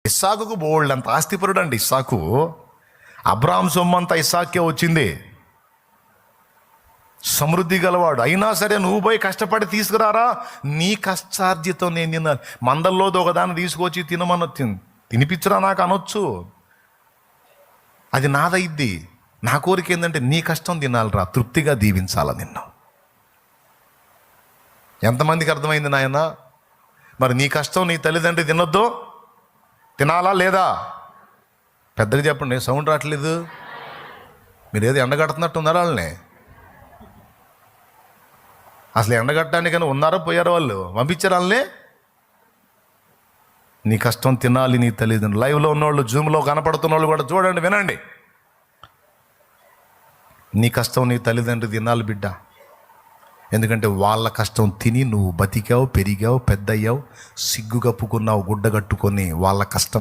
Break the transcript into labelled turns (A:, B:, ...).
A: ఇస్సాకుకు బోల్డ్ అంత ఆస్తిపరుడు అండి ఇస్సాకు. అబ్రాహాం సొమ్మంతా ఇస్సాకే వచ్చింది. సమృద్ధి గలవాడు. అయినా సరే నువ్వు పోయి కష్టపడి తీసుకురారా, నీ కష్టార్జితం నేను తిన్నాను. మందల్లోది ఒకదాన్ని తీసుకొచ్చి తినిపించరా నాకు అనొచ్చు, అది నాదైద్ది. నా కోరిక ఏంటంటే నీ కష్టం తినాలిరా, తృప్తిగా దీవించాల నిన్ను. ఎంతమందికి అర్థమైంది నాయన? మరి నీ కష్టం నీ తల్లిదండ్రి తినొద్దు, తినాలా లేదా? పెద్దగా చెప్పండి, సౌండ్ రావట్లేదు. మీరు ఏదో ఎండగడుతున్నట్టు ఉన్నారా వాళ్ళని? అసలు ఎండగట్టడానికని ఉన్నారో పోయారో వాళ్ళు? పంపించారు వాళ్ళని. నీ కష్టం తినాలి నీ తల్లిదండ్రులు. లైవ్లో ఉన్నవాళ్ళు, జూమ్లో కనపడుతున్న వాళ్ళు కూడా చూడండి, వినండి. నీ కష్టం నీ తల్లిదండ్రులు తినాలి బిడ్డ. ఎందుకంటే వాళ్ళ కష్టం తిని నువ్వు బతికావు, పెరిగావు, పెద్దయ్యావు, సిగ్గు కప్పుకున్నావు, గుడ్డ కట్టుకొని వాళ్ళ కష్టం